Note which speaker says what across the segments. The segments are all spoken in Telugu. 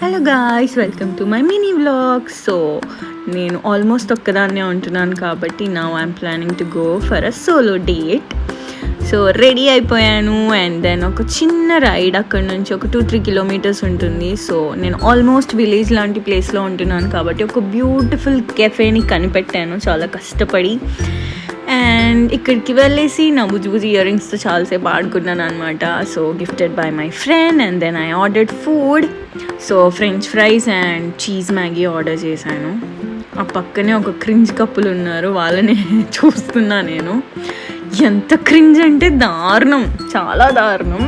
Speaker 1: Hello guys, welcome to my mini vlog. So నేను ఆల్మోస్ట్ ఒక్కదాన్నే ఉంటున్నాను కాబట్టి now I'm planning to go for a solo date. So ready అయిపోయాను అండ్ దెన్ ఒక చిన్న రైడ్ అక్కడ నుంచి ఒక 2-3 కిలోమీటర్స్ ఉంటుంది. సో నేను ఆల్మోస్ట్ విలేజ్ లాంటి ప్లేస్లో ఉంటున్నాను కాబట్టి ఒక బ్యూటిఫుల్ కెఫేని కనిపెట్టాను చాలా కష్టపడి. అండ్ ఇక్కడికి వెళ్ళేసి నా బుజ్జి ఇయర్ రింగ్స్తో చాలాసేపు ఆడుకున్నాను అనమాట. So gifted by my friend and then I ordered food. So french fries and cheese Maggi order చేశాను. ఆ పక్కనే ఒక క్రింజ్ కప్పులు ఉన్నారు, వాళ్ళని చూస్తున్నా నేను. ఎంత క్రింజ్ అంటే దారుణం, చాలా దారుణం.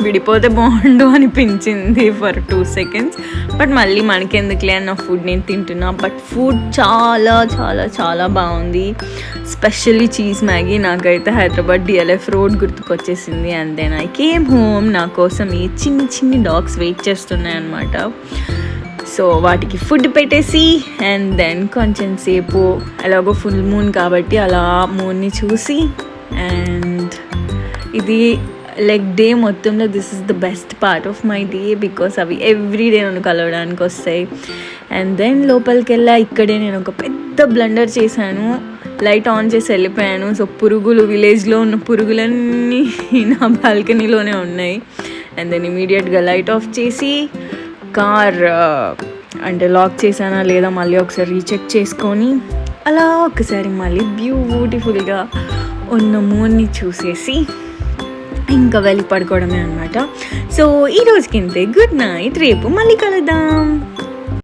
Speaker 1: విడిపోతే బాగుండు అనిపించింది ఫర్ 2 seconds. బట్ మళ్ళీ మనకెందుకులే అన్న ఫుడ్ నేను తింటున్నా. బట్ ఫుడ్ చాలా చాలా చాలా బాగుంది. స్పెషల్లీ చీజ్ మ్యాగీ నాకైతే హైదరాబాద్ DLF రోడ్ గుర్తుకొచ్చేసింది. And then I came home. నా కోసం ఈ చిన్ని డాగ్స్ వెయిట్ చేస్తున్నాయి అన్నమాట. సో వాటికి ఫుడ్ పెట్టేసి అండ్ దెన్ కొంచెం సేపు ఎలాగో ఫుల్ మూన్ కాబట్టి అలా మూన్ని చూసి, అండ్ ఇది లైక్ డే మొత్తంలో this is the best part of my day because అవి ఎవ్రీడే నన్ను కలవడానికి వస్తాయి. అండ్ దెన్ లోపలికి వెళ్ళా. ఇక్కడే నేను ఒక పెద్ద బ్లండర్ చేశాను, లైట్ ఆన్ చేసి వెళ్ళిపోయాను. సో పురుగులు, విలేజ్లో ఉన్న పురుగులన్నీ నా బాల్కనీలోనే ఉన్నాయి. అండ్ దెన్ ఇమీడియట్గా లైట్ ఆఫ్ చేసి కార్ అంటే లాక్ చేశానా లేదా మళ్ళీ ఒకసారి రీచెక్ చేసుకొని అలా ఒకసారి మళ్ళీ బ్యూటిఫుల్గా ఉన్న మూన్ని చూసేసి ఇంకా వెళ్ళి పడుకోవడమే అనమాట. సో ఈ రోజుకి ఇంతే. Good night. రేపు మళ్ళీ కలుద్దాం.